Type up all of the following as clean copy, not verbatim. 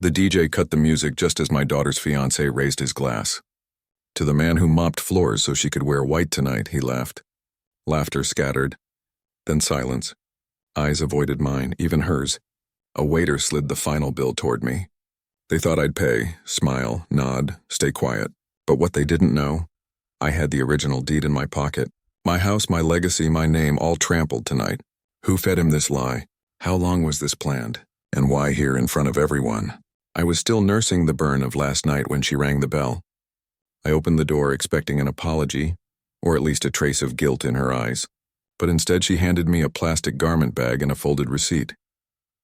The DJ cut the music just as my daughter's fiancé raised his glass. To the man who mopped floors so she could wear white tonight, he laughed. Laughter scattered. Then silence. Eyes avoided mine, even hers. A waiter slid the final bill toward me. They thought I'd pay, smile, nod, stay quiet. But what they didn't know, I had the original deed in my pocket. My house, my legacy, my name, all trampled tonight. Who fed him this lie? How long was this planned? And why here in front of everyone? I was still nursing the burn of last night when she rang the bell. I opened the door expecting an apology, or at least a trace of guilt in her eyes. But instead she handed me a plastic garment bag and a folded receipt.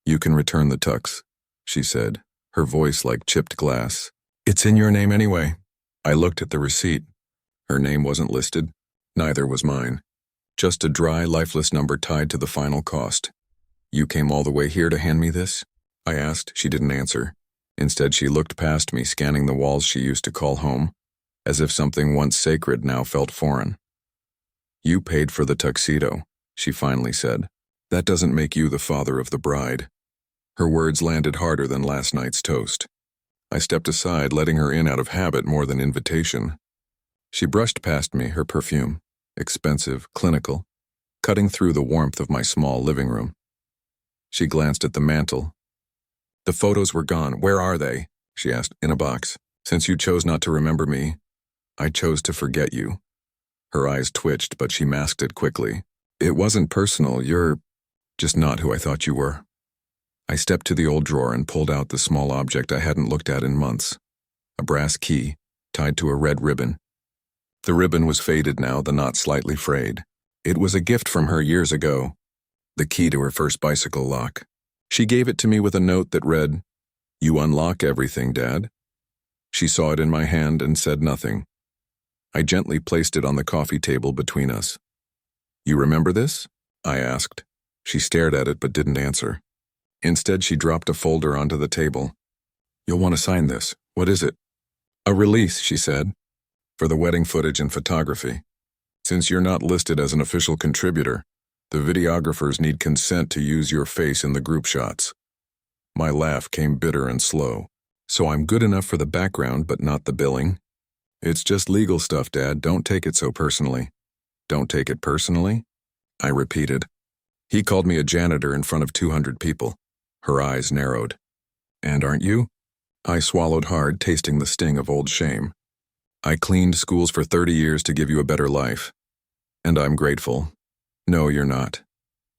"You can return the tux," she said, her voice like chipped glass. "It's in your name anyway." I looked at the receipt. Her name wasn't listed. Neither was mine. Just a dry, lifeless number tied to the final cost. "You came all the way here to hand me this?" I asked. She didn't answer. Instead, she looked past me, scanning the walls she used to call home, as if something once sacred now felt foreign. "You paid for the tuxedo," she finally said. "That doesn't make you the father of the bride." Her words landed harder than last night's toast. I stepped aside, letting her in out of habit more than invitation. She brushed past me, her perfume, expensive, clinical, cutting through the warmth of my small living room. She glanced at the mantel. "The photos were gone. Where are they?" she asked. "In a box. Since you chose not to remember me, I chose to forget you." Her eyes twitched, but she masked it quickly. "It wasn't personal. You're just not who I thought you were." I stepped to the old drawer and pulled out the small object I hadn't looked at in months. A brass key, tied to a red ribbon. The ribbon was faded now, the knot slightly frayed. It was a gift from her years ago. The key to her first bicycle lock. She gave it to me with a note that read, "You unlock everything, Dad." She saw it in my hand and said nothing. I gently placed it on the coffee table between us. "You remember this?" I asked. She stared at it but didn't answer. Instead, she dropped a folder onto the table. "You'll want to sign this. What is it?" "A release," she said, "for the wedding footage and photography. Since you're not listed as an official contributor, the videographers need consent to use your face in the group shots." My laugh came bitter and slow. "So I'm good enough for the background but not the billing?" "It's just legal stuff, Dad. Don't take it so personally." "Don't take it personally?" I repeated. "He called me a janitor in front of 200 people. Her eyes narrowed. "And aren't you?" I swallowed hard, tasting the sting of old shame. "I cleaned schools for 30 years to give you a better life. And I'm grateful." "No, you're not."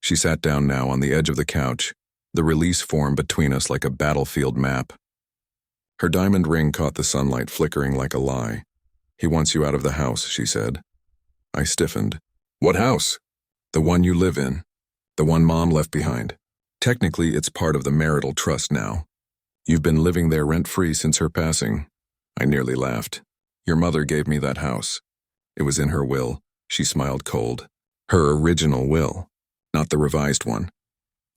She sat down now on the edge of the couch, the release form between us like a battlefield map. Her diamond ring caught the sunlight, flickering like a lie. "He wants you out of the house," she said. I stiffened. "What house?" "The one you live in. The one Mom left behind. Technically, it's part of the marital trust now. You've been living there rent-free since her passing." I nearly laughed. "Your mother gave me that house. It was in her will." She smiled cold. "Her original will, not the revised one."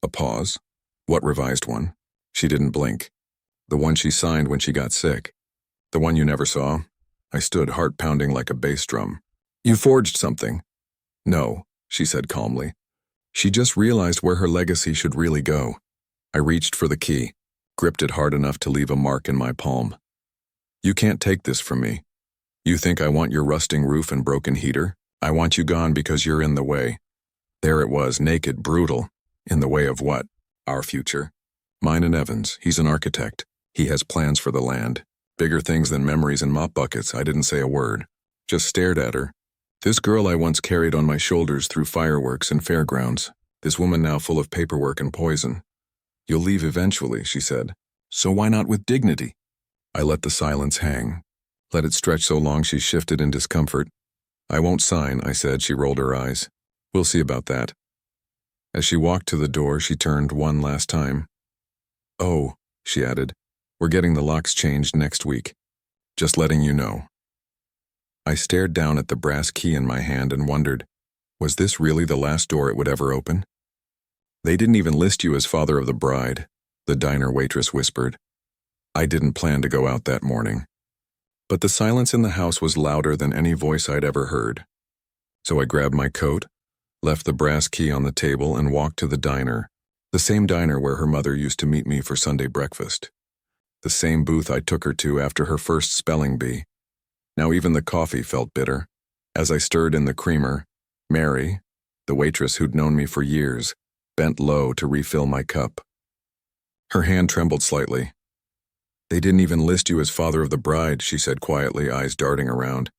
A pause. "What revised one?" She didn't blink. "The one she signed when she got sick. The one you never saw." I stood, heart pounding like a bass drum. "You forged something." "No," she said calmly. She just realized where her legacy should really go. I reached for the key, gripped it hard enough to leave a mark in my palm. "You can't take this from me. You think I want your rusting roof and broken heater? I want you gone because you're in the way." There it was, naked, brutal. In the way of what? Our future. Mine and Evan's. He's an architect. He has plans for the land. Bigger things than memories and mop buckets. I didn't say a word. Just stared at her. This girl I once carried on my shoulders through fireworks and fairgrounds. This woman now full of paperwork and poison. "You'll leave eventually," she said. "So why not with dignity?" I let the silence hang. Let it stretch so long she shifted in discomfort. "I won't sign," I said. She rolled her eyes. "We'll see about that." As she walked to the door, she turned one last time. "Oh," she added, "we're getting the locks changed next week. Just letting you know." I stared down at the brass key in my hand and wondered, was this really the last door it would ever open? "They didn't even list you as father of the bride," the diner waitress whispered. I didn't plan to go out that morning. But the silence in the house was louder than any voice I'd ever heard. So I grabbed my coat, left the brass key on the table, and walked to the diner, the same diner where her mother used to meet me for Sunday breakfast. The same booth I took her to after her first spelling bee. Now even the coffee felt bitter. As I stirred in the creamer, Mary, the waitress who'd known me for years, bent low to refill my cup. Her hand trembled slightly. "They didn't even list you as father of the bride," she said quietly, eyes darting around.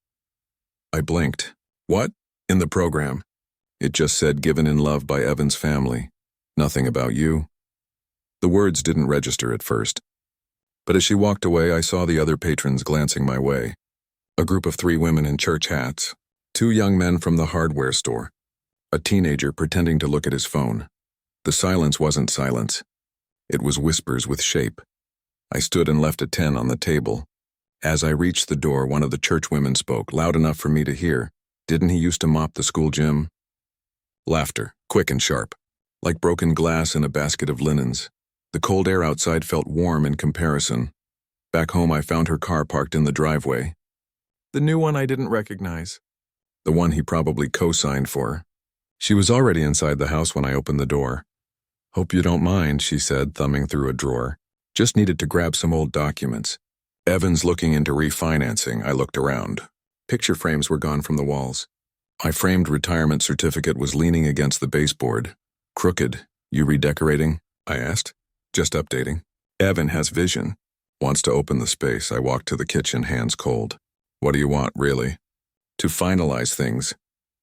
I blinked. "What?" "In the program. It just said given in love by Evan's family. Nothing about you." The words didn't register at first. But as she walked away, I saw the other patrons glancing my way. A group of 3 women in church hats, 2 young men from the hardware store, a teenager pretending to look at his phone. The silence wasn't silence. It was whispers with shape. I stood and left a 10 on the table. As I reached the door, one of the church women spoke, loud enough for me to hear. "Didn't he used to mop the school gym?" Laughter, quick and sharp, like broken glass in a basket of linens. The cold air outside felt warm in comparison. Back home, I found her car parked in the driveway. The new one I didn't recognize. The one he probably co-signed for. She was already inside the house when I opened the door. "Hope you don't mind," she said, thumbing through a drawer. "Just needed to grab some old documents." Evan's looking into refinancing. I looked around. Picture frames were gone from the walls. My framed retirement certificate was leaning against the baseboard. "Crooked. You redecorating?" I asked. "Just updating." Evan has vision. Wants to open the space. I walked to the kitchen, hands cold. "What do you want, really?" "To finalize things."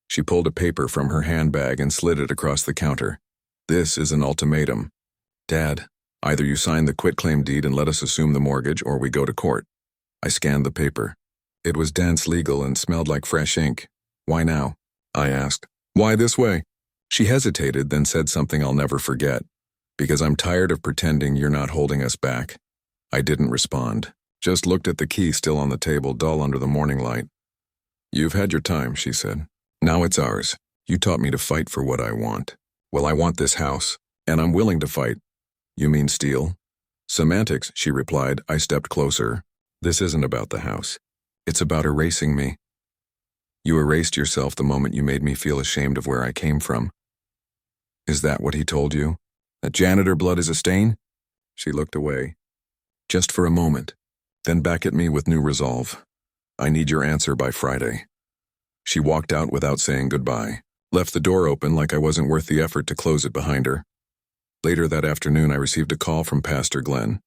She pulled a paper from her handbag and slid it across the counter. "This is an ultimatum. Dad, either you sign the quitclaim deed and let us assume the mortgage, or we go to court." I scanned the paper. It was dense, legal, and smelled like fresh ink. "Why now?" I asked. "Why this way?" She hesitated, then said something I'll never forget. "Because I'm tired of pretending you're not holding us back." I didn't respond, just looked at the key still on the table, dull under the morning light. "You've had your time," she said. "Now it's ours. You taught me to fight for what I want. Well, I want this house, and I'm willing to fight." "You mean steal?" "Semantics," she replied. I stepped closer. "This isn't about the house. It's about erasing me. You erased yourself the moment you made me feel ashamed of where I came from." "Is that what he told you? That janitor blood is a stain?" She looked away. Just for a moment, then back at me with new resolve. "I need your answer by Friday." She walked out without saying goodbye, left the door open like I wasn't worth the effort to close it behind her. Later that afternoon, I received a call from Pastor Glenn.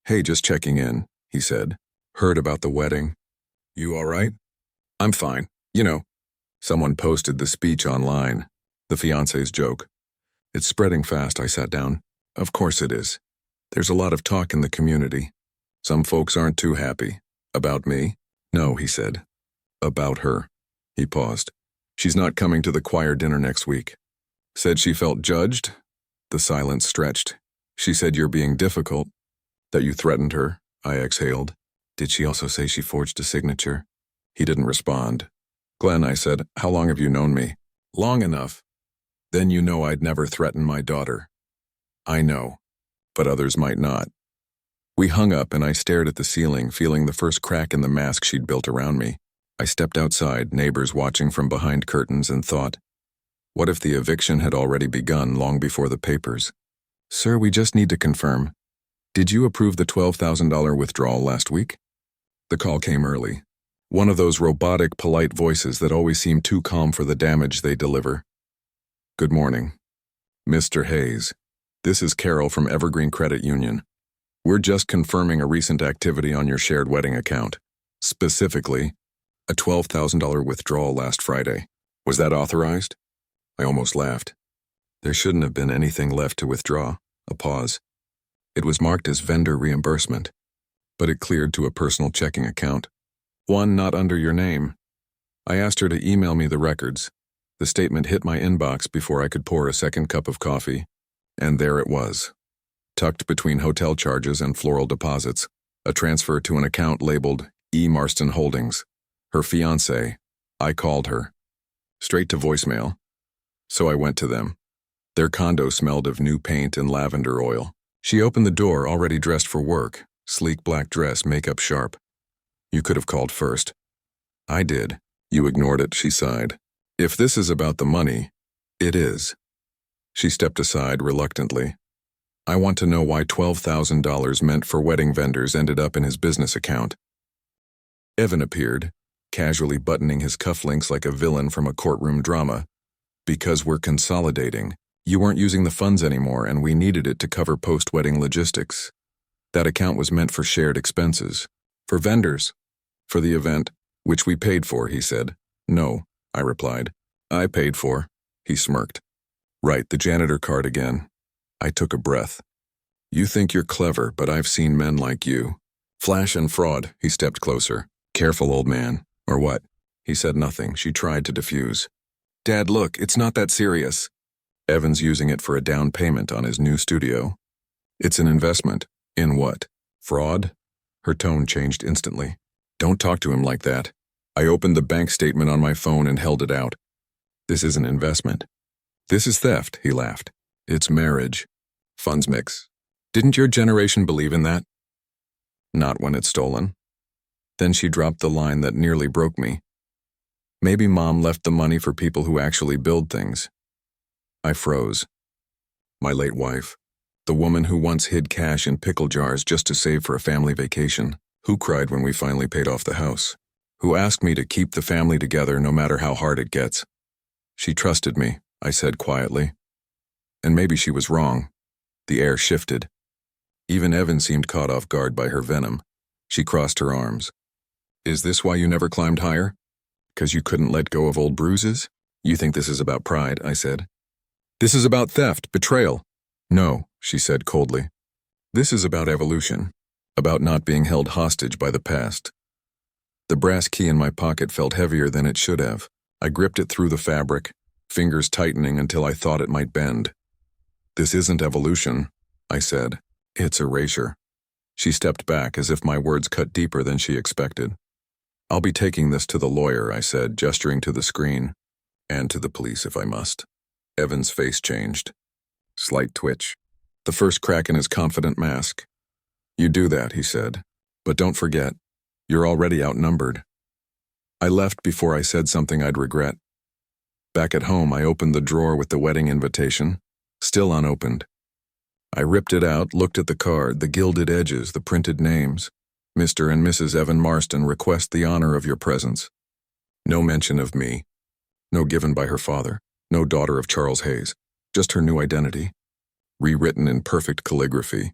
"Hey, just checking in," he said. "Heard about the wedding. You all right?" "I'm fine. You know." Someone posted the speech online, the fiancé's joke. "It's spreading fast," I sat down. "Of course it is. There's a lot of talk in the community. Some folks aren't too happy." "About me?" "No," he said. "About her." He paused. "She's not coming to the choir dinner next week." "Said she felt judged?" The silence stretched. "She said you're being difficult." "That you threatened her?" I exhaled. "Did she also say she forged a signature?" He didn't respond. "Glenn," I said, "how long have you known me?" "Long enough." "Then you know I'd never threaten my daughter." "I know, but others might not." We hung up and I stared at the ceiling, feeling the first crack in the mask she'd built around me. I stepped outside, neighbors watching from behind curtains, and thought, what if the eviction had already begun long before the papers? "Sir, we just need to confirm. Did you approve the $12,000 withdrawal last week?" The call came early. One of those robotic, polite voices that always seem too calm for the damage they deliver. "Good morning. Mr. Hayes. This is Carol from Evergreen Credit Union. We're just confirming a recent activity on your shared wedding account. Specifically, a $12,000 withdrawal last Friday. Was that authorized?" I almost laughed. There shouldn't have been anything left to withdraw. A pause. It was marked as vendor reimbursement, but it cleared to a personal checking account. "One not under your name." I asked her to email me the records. The statement hit my inbox before I could pour a second cup of coffee, and there it was. Tucked between hotel charges and floral deposits, a transfer to an account labeled E. Marston Holdings. Her fiancé. I called her. Straight to voicemail. So I went to them. Their condo smelled of new paint and lavender oil. She opened the door, already dressed for work, sleek black dress, makeup sharp. "You could have called first." "I did. You ignored it," she sighed. "If this is about the money, it is." She stepped aside reluctantly. I want to know why $12,000 meant for wedding vendors ended up in his business account. Evan appeared, casually buttoning his cufflinks like a villain from a courtroom drama. Because we're consolidating. You weren't using the funds anymore and we needed it to cover post-wedding logistics. That account was meant for shared expenses. For vendors. For the event, which we paid for, he said. No, I replied. I paid for. He smirked. Right, the janitor card again. I took a breath. You think you're clever, but I've seen men like you. Flash and fraud. He stepped closer. Careful, old man. Or what? He said nothing. She tried to diffuse. Dad, look, it's not that serious. Evan's using it for a down payment on his new studio. It's an investment. In what? Fraud? Her tone changed instantly. Don't talk to him like that. I opened the bank statement on my phone and held it out. This is an investment. This is theft, he laughed. It's marriage. Funds mix. Didn't your generation believe in that? Not when it's stolen. Then she dropped the line that nearly broke me. Maybe Mom left the money for people who actually build things. I froze. My late wife, the woman who once hid cash in pickle jars just to save for a family vacation, who cried when we finally paid off the house, who asked me to keep the family together no matter how hard it gets. She trusted me, I said quietly. And maybe she was wrong. The air shifted. Even Evan seemed caught off guard by her venom. She crossed her arms. Is this why you never climbed higher? 'Cause you couldn't let go of old bruises? You think this is about pride, I said. This is about theft, betrayal. No, she said coldly. This is about evolution, about not being held hostage by the past. The brass key in my pocket felt heavier than it should have. I gripped it through the fabric, fingers tightening until I thought it might bend. This isn't evolution, I said. It's erasure. She stepped back as if my words cut deeper than she expected. I'll be taking this to the lawyer, I said, gesturing to the screen. And to the police if I must. Evan's face changed. Slight twitch. The first crack in his confident mask. You do that, he said. But don't forget, you're already outnumbered. I left before I said something I'd regret. Back at home, I opened the drawer with the wedding invitation, still unopened. I ripped it out, looked at the card, the gilded edges, the printed names. Mr. and Mrs. Evan Marston request the honor of your presence. No mention of me. No given by her father. No daughter of Charles Hayes. Just her new identity. Rewritten in perfect calligraphy.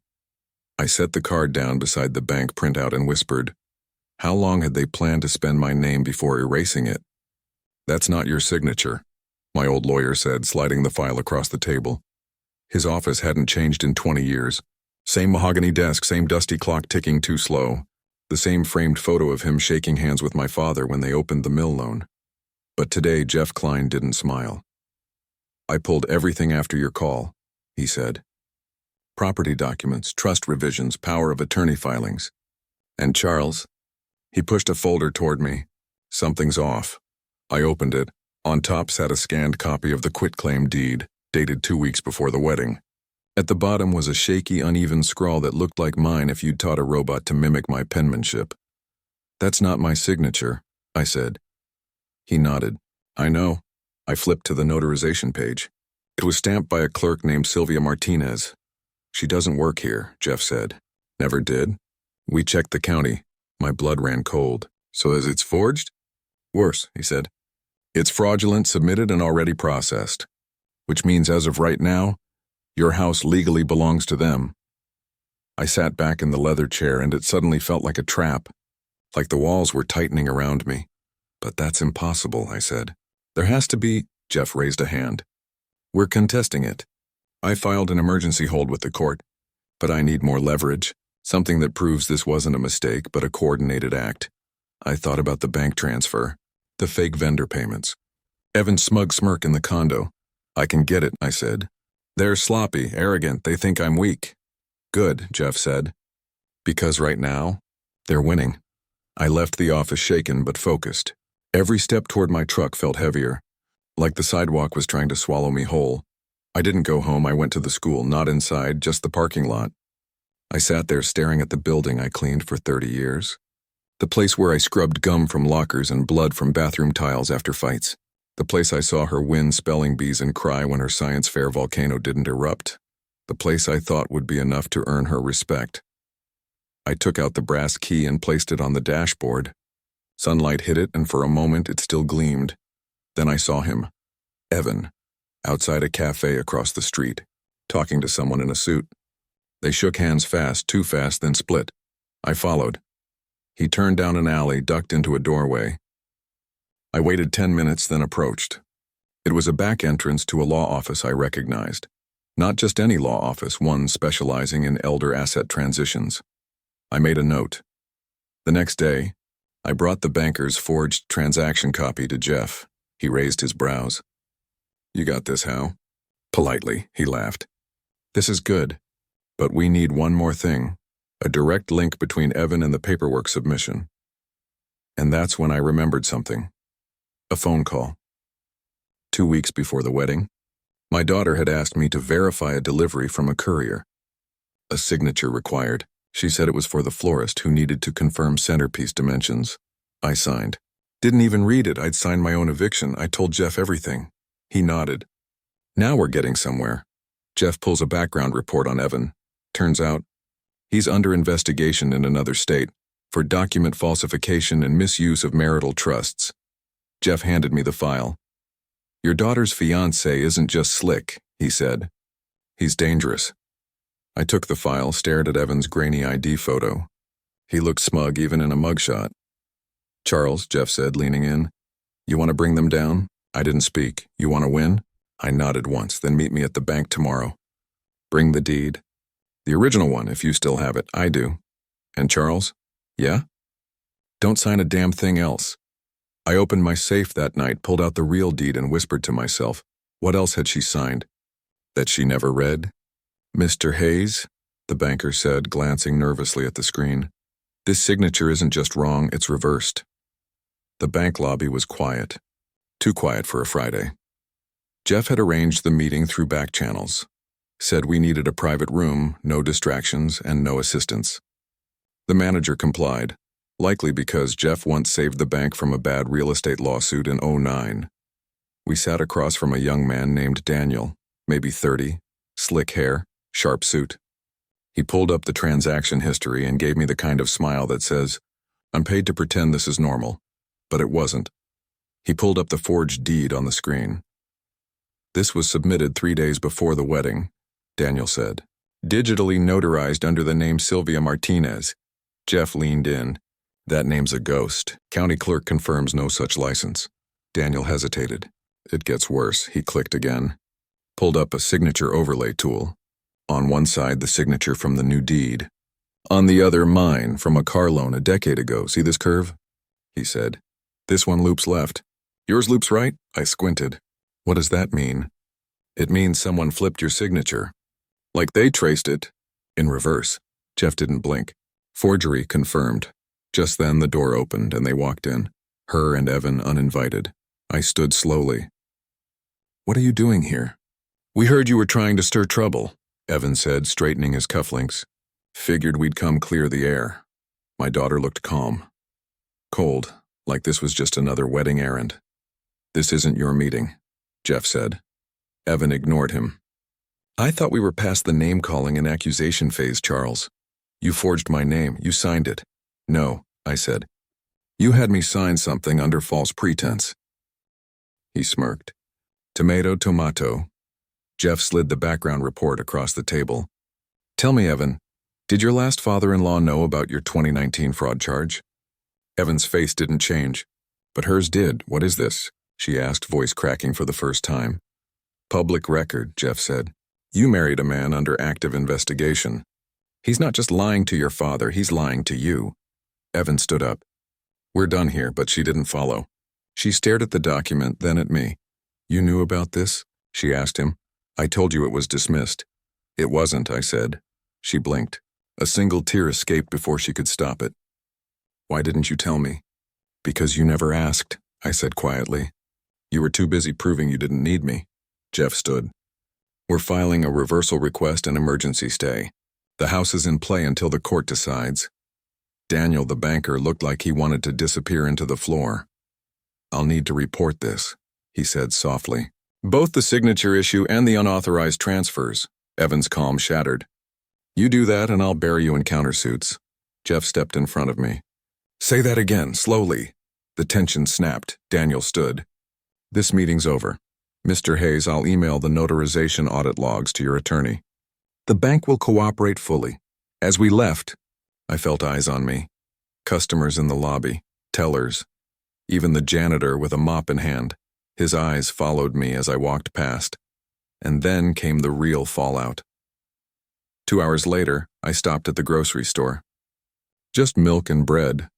I set the card down beside the bank printout and whispered, how long had they planned to spend my name before erasing it? That's not your signature, my old lawyer said, sliding the file across the table. His office hadn't changed in 20 years. Same mahogany desk, same dusty clock ticking too slow. The same framed photo of him shaking hands with my father when they opened the mill loan. But today, Jeff Klein didn't smile. I pulled everything after your call, he said. Property documents, trust revisions, power of attorney filings. And Charles? He pushed a folder toward me. Something's off. I opened it. On top sat a scanned copy of the quitclaim deed, dated 2 weeks before the wedding. At the bottom was a shaky, uneven scrawl that looked like mine if you'd taught a robot to mimic my penmanship. That's not my signature, I said. He nodded. I know. I flipped to the notarization page. It was stamped by a clerk named Sylvia Martinez. She doesn't work here, Jeff said. Never did. We checked the county. My blood ran cold. So is it's forged? Worse, he said. It's fraudulent, submitted, and already processed. Which means as of right now, your house legally belongs to them. I sat back in the leather chair and it suddenly felt like a trap, like the walls were tightening around me. But that's impossible, I said. There has to be, Jeff raised a hand. We're contesting it. I filed an emergency hold with the court, but I need more leverage, something that proves this wasn't a mistake but a coordinated act. I thought about the bank transfer, the fake vendor payments. Evan's smug smirk in the condo. I can get it, I said. They're sloppy, arrogant, they think I'm weak. Good, Jeff said. Because right now, they're winning. I left the office shaken but focused. Every step toward my truck felt heavier, like the sidewalk was trying to swallow me whole. I didn't go home, I went to the school, not inside, just the parking lot. I sat there staring at the building I cleaned for 30 years. The place where I scrubbed gum from lockers and blood from bathroom tiles after fights. The place I saw her win spelling bees and cry when her science fair volcano didn't erupt. the place I thought would be enough to earn her respect. I took out the brass key and placed it on the dashboard. Sunlight hit it, and for a moment it still gleamed. Then I saw him, Evan, outside a cafe across the street, talking to someone in a suit. They shook hands fast, too fast, then split. I followed. He turned down an alley, ducked into a doorway. I waited 10 minutes, then approached. It was a back entrance to a law office I recognized. Not just any law office, one specializing in elder asset transitions. I made a note. The next day, I brought the banker's forged transaction copy to Jeff. He raised his brows. "You got this, Hal?" Politely, he laughed. "This is good, but we need one more thing, a direct link between Evan and the paperwork submission." And that's when I remembered something. A phone call. 2 weeks before the wedding, my daughter had asked me to verify a delivery from a courier. A signature required. She said it was for the florist who needed to confirm centerpiece dimensions. I signed. Didn't even read it. I'd signed my own eviction. I told Jeff everything. He nodded. Now we're getting somewhere. Jeff pulls a background report on Evan. Turns out, he's under investigation in another state for document falsification and misuse of marital trusts. Jeff handed me the file. "Your daughter's fiancé isn't just slick," he said. "He's dangerous." I took the file, stared at Evan's grainy ID photo. He looked smug even in a mugshot. "Charles," Jeff said, leaning in. "You want to bring them down?" I didn't speak. "You want to win?" I nodded once, "Then meet me at the bank tomorrow. Bring the deed. The original one, if you still have it. I do." "And Charles?" "Yeah?" "Don't sign a damn thing else." I opened my safe that night, pulled out the real deed, and whispered to myself, what else had she signed? That she never read? "Mr. Hayes," the banker said, glancing nervously at the screen. "This signature isn't just wrong, it's reversed." The bank lobby was quiet. Too quiet for a Friday. Jeff had arranged the meeting through back channels. Said we needed a private room, no distractions, and no assistance. The manager complied, likely because Jeff once saved the bank from a bad real estate lawsuit in '09. We sat across from a young man named Daniel, maybe 30, slick hair, sharp suit. He pulled up the transaction history and gave me the kind of smile that says, "I'm paid to pretend this is normal." But it wasn't. He pulled up the forged deed on the screen. "This was submitted 3 days before the wedding," Daniel said. "Digitally notarized under the name Sylvia Martinez." Jeff leaned in. "That name's a ghost. County clerk confirms no such license." Daniel hesitated. "It gets worse." He clicked again. Pulled up a signature overlay tool. On one side, the signature from the new deed. On the other, mine, from a car loan a decade ago. "See this curve?" he said. "This one loops left. Yours loops right?" I squinted. "What does that mean?" "It means someone flipped your signature. Like they traced it. In reverse." Jeff didn't blink. "Forgery confirmed." Just then the door opened and they walked in. Her and Evan uninvited. I stood slowly. "What are you doing here?" "We heard you were trying to stir trouble," Evan said, straightening his cufflinks. "Figured we'd come clear the air." My daughter looked calm. Cold, like this was just another wedding errand. "This isn't your meeting," Jeff said. Evan ignored him. "I thought we were past the name-calling and accusation phase, Charles. You forged my name. You signed it." "No," I said. "You had me sign something under false pretense." He smirked. "Tomato, tomato." Jeff slid the background report across the table. "Tell me, Evan, did your last father-in-law know about your 2019 fraud charge?" Evan's face didn't change, but hers did. "What is this?" she asked, voice cracking for the first time. "Public record," Jeff said. "You married a man under active investigation. He's not just lying to your father, he's lying to you." Evan stood up. "We're done here," but she didn't follow. She stared at the document, then at me. "You knew about this?" she asked him. "I told you it was dismissed." "It wasn't," I said. She blinked. A single tear escaped before she could stop it. "Why didn't you tell me?" "Because you never asked," I said quietly. "You were too busy proving you didn't need me." Jeff stood. "We're filing a reversal request and emergency stay. The house is in play until the court decides." Daniel, the banker, looked like he wanted to disappear into the floor. "I'll need to report this," he said softly. "Both the signature issue and the unauthorized transfers," Evan's calm shattered. You do that and I'll bury you in countersuits. Jeff stepped in front of me. Say that again, slowly. The tension snapped. Daniel stood. This meeting's over. Mr. Hayes, I'll email the notarization audit logs to your attorney. The bank will cooperate fully. As we left, I felt eyes on me. Customers in the lobby, tellers, even the janitor with a mop in hand. His eyes followed me as I walked past. And then came the real fallout. 2 hours later, I stopped at the grocery store. Just milk and bread.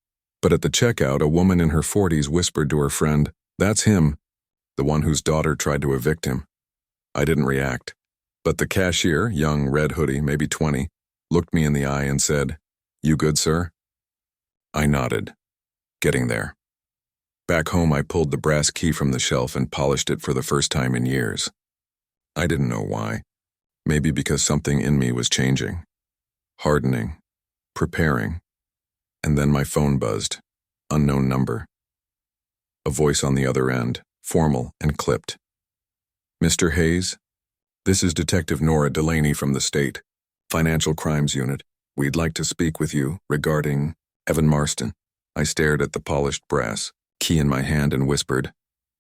But at the checkout, a woman in her 40s whispered to her friend, "That's him, the one whose daughter tried to evict him." I didn't react. But the cashier, young red hoodie, maybe 20, looked me in the eye and said, "You good, sir?" I nodded. Getting there. Back home, I pulled the brass key from the shelf and polished it for the first time in years. I didn't know why. Maybe because something in me was changing, hardening, preparing. And then my phone buzzed. Unknown number. A voice on the other end, formal and clipped. "Mr. Hayes, this is Detective Nora Delaney from the state, Financial Crimes Unit. We'd like to speak with you regarding Evan Marston." I stared at the polished brass, key in my hand, and whispered,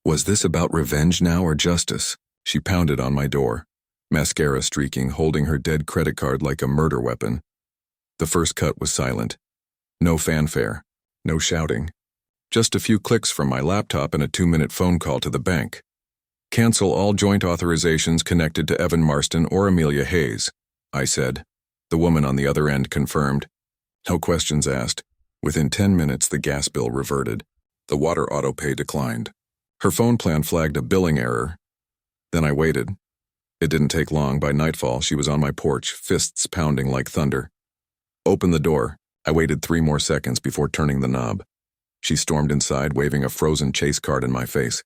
"Was this about revenge now or justice?" She pounded on my door, mascara streaking, holding her dead credit card like a murder weapon. The first cut was silent. No fanfare, no shouting. Just a few clicks from my laptop and a 2-minute phone call to the bank. "Cancel all joint authorizations connected to Evan Marston or Amelia Hayes," I said. The woman on the other end confirmed. No questions asked. Within 10 minutes, the gas bill reverted. The water autopay declined. Her phone plan flagged a billing error. Then I waited. It didn't take long. By nightfall, she was on my porch, fists pounding like thunder. "Open the door." I waited 3 more seconds before turning the knob. She stormed inside, waving a frozen chase card in my face.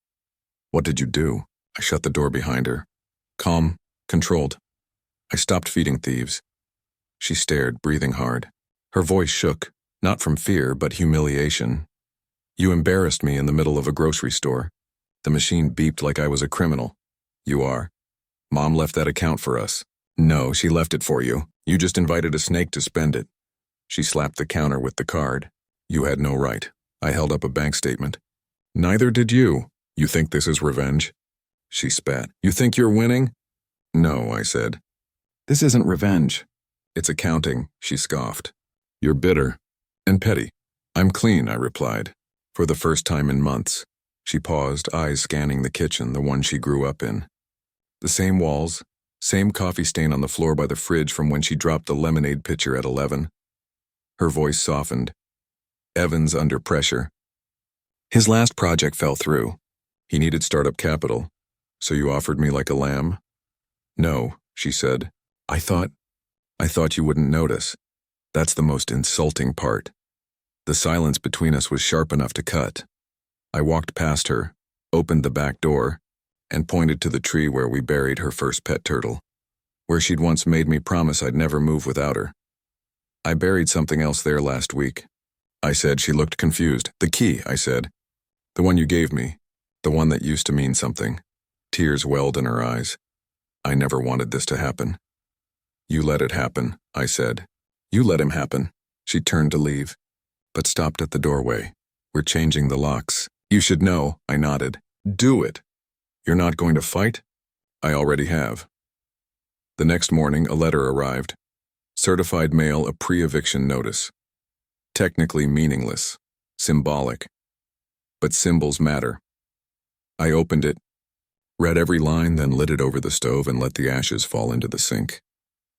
"What did you do?" I shut the door behind her. "Calm, controlled. I stopped feeding thieves." She stared, breathing hard. Her voice shook, not from fear, but humiliation. "You embarrassed me in the middle of a grocery store." The machine beeped like I was a criminal. "You are. Mom left that account for us." "No, she left it for you. You just invited a snake to spend it." She slapped the counter with the card. "You had no right." I held up a bank statement. "Neither did you. You think this is revenge?" She spat. "You think you're winning?" "No," I said. "This isn't revenge. It's accounting," she scoffed. "You're bitter and petty." "I'm clean," I replied. For the first time in months. She paused, eyes scanning the kitchen, the one she grew up in. The same walls, same coffee stain on the floor by the fridge from when she dropped the lemonade pitcher at 11. Her voice softened. "Evan's under pressure. His last project fell through. He needed startup capital. So you offered me like a lamb?" "No," she said. I thought you wouldn't notice. That's the most insulting part." The silence between us was sharp enough to cut. I walked past her, opened the back door, and pointed to the tree where we buried her first pet turtle, where she'd once made me promise I'd never move without her. "I buried something else there last week," I said. She looked confused. "The key," I said. "The one you gave me, the one that used to mean something." Tears welled in her eyes. "I never wanted this to happen." "You let it happen," I said. "You let him happen." She turned to leave, but stopped at the doorway. "We're changing the locks." "You should know," I nodded. "Do it." "You're not going to fight?" "I already have." The next morning, a letter arrived. Certified mail, a pre-eviction notice. Technically meaningless, symbolic. But symbols matter. I opened it, read every line, then lit it over the stove and let the ashes fall into the sink.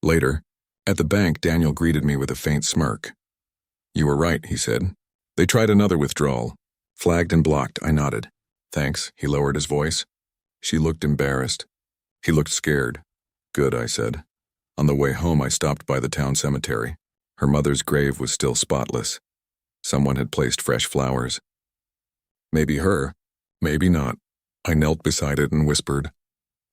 Later, at the bank, Daniel greeted me with a faint smirk. "You were right," he said. "They tried another withdrawal. Flagged and blocked." I nodded. "Thanks." He lowered his voice. She looked embarrassed. He looked scared. "Good," I said. On the way home, I stopped by the town cemetery. Her mother's grave was still spotless. Someone had placed fresh flowers. Maybe her, maybe not. I knelt beside it and whispered,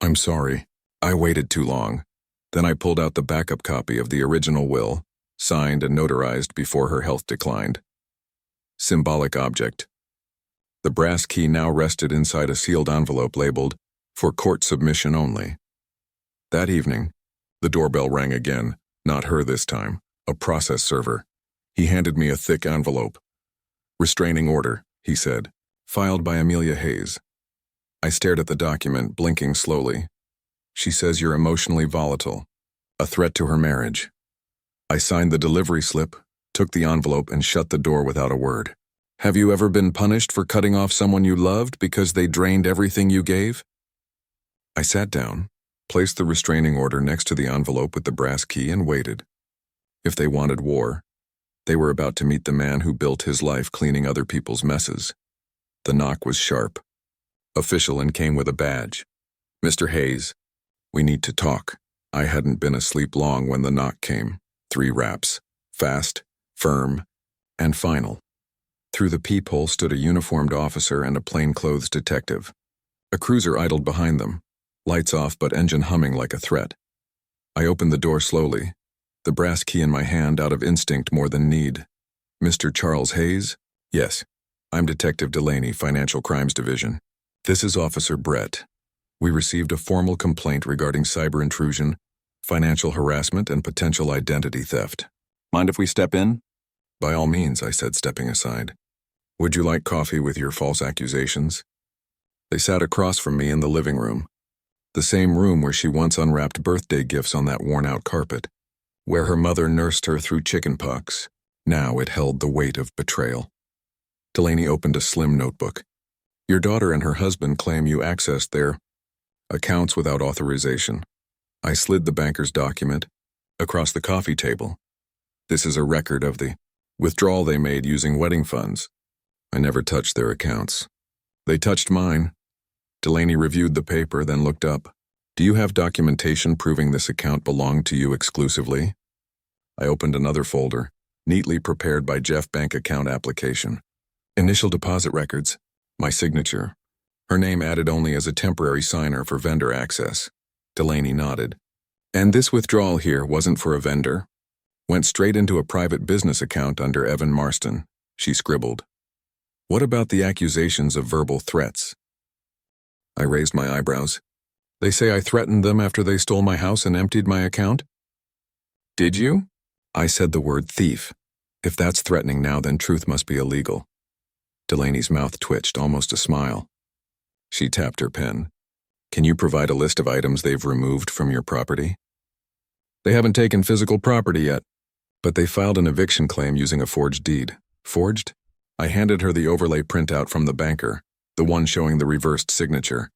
"I'm sorry. I waited too long." Then I pulled out the backup copy of the original will, signed and notarized before her health declined. Symbolic object. The brass key now rested inside a sealed envelope labeled, "For court submission only." That evening, The doorbell rang again, not her this time, a process server. He handed me a thick envelope. Restraining order, he said, filed by Amelia Hayes. I stared at the document, blinking slowly. She says you're emotionally volatile, a threat to her marriage. I signed the delivery slip, took the envelope, and shut the door without a word. Have you ever been punished for cutting off someone you loved because they drained everything you gave? I sat down, placed the restraining order next to the envelope with the brass key, and waited. If they wanted war, they were about to meet the man who built his life cleaning other people's messes. The knock was sharp, official, and came with a badge. Mr. Hayes, we need to talk. I hadn't been asleep long when the knock came. 3 raps, fast, firm, and final. Through the peephole stood a uniformed officer and a plainclothes detective. A cruiser idled behind them, lights off but engine humming like a threat. I opened the door slowly, the brass key in my hand out of instinct more than need. Mr. Charles Hayes? Yes. I'm Detective Delaney, Financial Crimes Division. This is Officer Brett. We received a formal complaint regarding cyber intrusion, financial harassment, and potential identity theft. Mind if we step in? By all means, I said, stepping aside. Would you like coffee with your false accusations? They sat across from me in the living room, the same room where she once unwrapped birthday gifts on that worn-out carpet, where her mother nursed her through chickenpox. Now it held the weight of betrayal. Delaney opened a slim notebook. Your daughter and her husband claim you accessed their accounts without authorization. I slid the banker's document across the coffee table. This is a record of the withdrawal they made using wedding funds. I never touched their accounts. They touched mine. Delaney reviewed the paper, then looked up. Do you have documentation proving this account belonged to you exclusively? I opened another folder, neatly prepared by Jeff bank account application. Initial deposit records, my signature. Her name added only as a temporary signer for vendor access. Delaney nodded. And this withdrawal here wasn't for a vendor. Went straight into a private business account under Evan Marston, she scribbled. What about the accusations of verbal threats? I raised my eyebrows. They say I threatened them after they stole my house and emptied my account? Did you? I said the word thief. If that's threatening now, then truth must be illegal. Delaney's mouth twitched, almost a smile. She tapped her pen. Can you provide a list of items they've removed from your property? They haven't taken physical property yet, but they filed an eviction claim using a forged deed. Forged? I handed her the overlay printout from the banker, the one showing the reversed signature.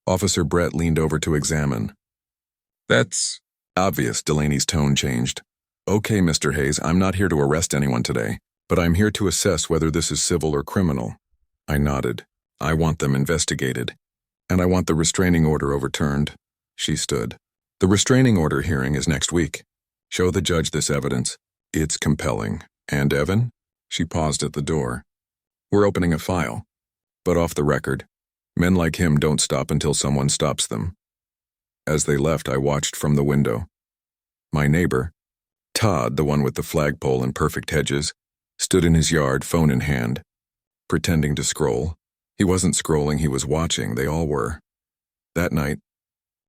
Officer Brett leaned over to examine. That's obvious. Delaney's tone changed. Okay, Mr. Hayes, I'm not here to arrest anyone today, but I'm here to assess whether this is civil or criminal. I nodded. I want them investigated. And I want the restraining order overturned. She stood. The restraining order hearing is next week. Show the judge this evidence. It's compelling. And Evan? She paused at the door. We're opening a file. But off the record, men like him don't stop until someone stops them. As they left, I watched from the window. My neighbor, Todd, the one with the flagpole and perfect hedges, stood in his yard, phone in hand, pretending to scroll. He wasn't scrolling, he was watching. They all were. That night,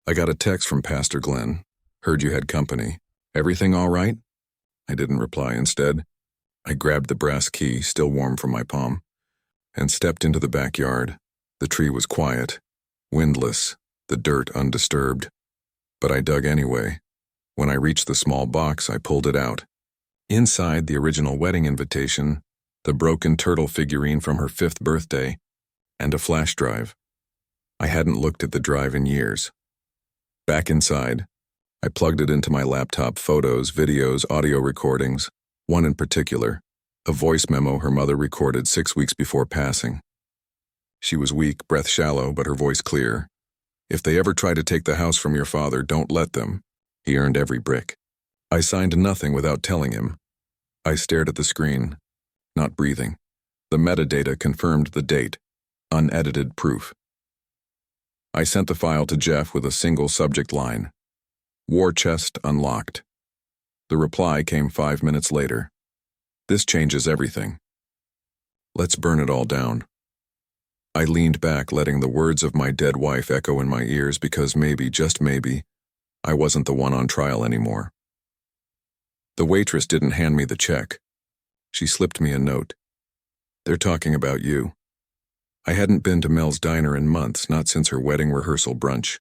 I got a text from Pastor Glenn. Heard you had company. Everything all right? I didn't reply. Instead, I grabbed the brass key, still warm from my palm, and stepped into the backyard. The tree was quiet, windless, the dirt undisturbed. But I dug anyway. When I reached the small box, I pulled it out. Inside, the original wedding invitation, the broken turtle figurine from her 5th birthday, and a flash drive. I hadn't looked at the drive in years. Back inside, I plugged it into my laptop. Photos, videos, audio recordings, one in particular, a voice memo her mother recorded 6 weeks before passing. She was weak, breath shallow, but her voice clear. If they ever try to take the house from your father, don't let them. He earned every brick. I signed nothing without telling him. I stared at the screen, not breathing. The metadata confirmed the date. Unedited proof. I sent the file to Jeff with a single subject line. War chest unlocked. The reply came 5 minutes later. This changes everything. Let's burn it all down. I leaned back, letting the words of my dead wife echo in my ears because maybe, just maybe, I wasn't the one on trial anymore. The waitress didn't hand me the check. She slipped me a note. "They're talking about you." I hadn't been to Mel's diner in months, not since her wedding rehearsal brunch.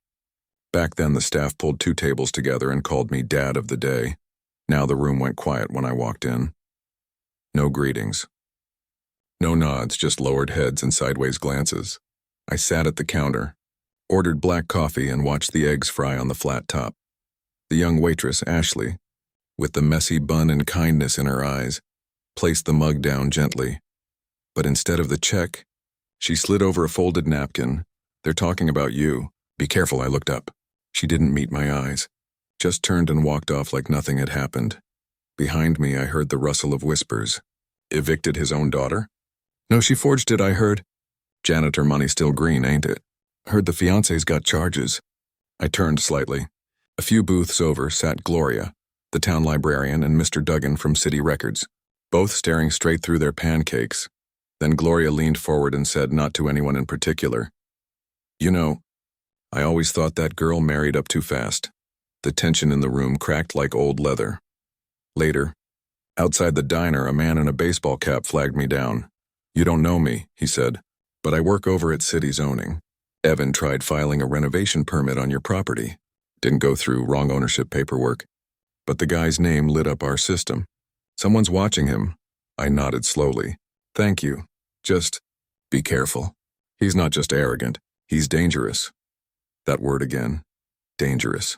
Back then, the staff pulled 2 tables together and called me Dad of the Day. Now the room went quiet when I walked in. No greetings. No nods, just lowered heads and sideways glances. I sat at the counter, ordered black coffee, and watched the eggs fry on the flat top. The young waitress, Ashley, with the messy bun and kindness in her eyes, placed the mug down gently. But instead of the check, she slid over a folded napkin. "They're talking about you. Be careful," I looked up. She didn't meet my eyes, just turned and walked off like nothing had happened. Behind me, I heard the rustle of whispers. "Evicted his own daughter?" "No, she forged it, I heard." "Janitor money still green, ain't it?" "Heard the fiancé's got charges." I turned slightly. A few booths over sat Gloria, the town librarian, and Mr. Duggan from City Records, both staring straight through their pancakes. Then Gloria leaned forward and said, not to anyone in particular, "You know, I always thought that girl married up too fast." The tension in the room cracked like old leather. Later, outside the diner, a man in a baseball cap flagged me down. "You don't know me," he said, "but I work over at City Zoning. Evan tried filing a renovation permit on your property. Didn't go through, wrong ownership paperwork. But the guy's name lit up our system. Someone's watching him." I nodded slowly. "Thank you. Just be careful. He's not just arrogant, he's dangerous." That word again. Dangerous.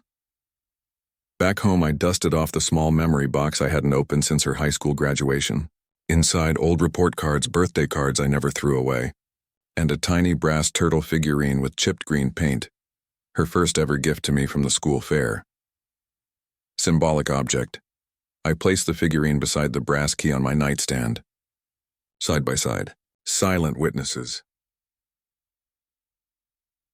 Back home, I dusted off the small memory box I hadn't opened since her high school graduation. Inside, old report cards, birthday cards I never threw away, and a tiny brass turtle figurine with chipped green paint. Her first ever gift to me from the school fair. Symbolic object. I placed the figurine beside the brass key on my nightstand. Side by side. Silent witnesses.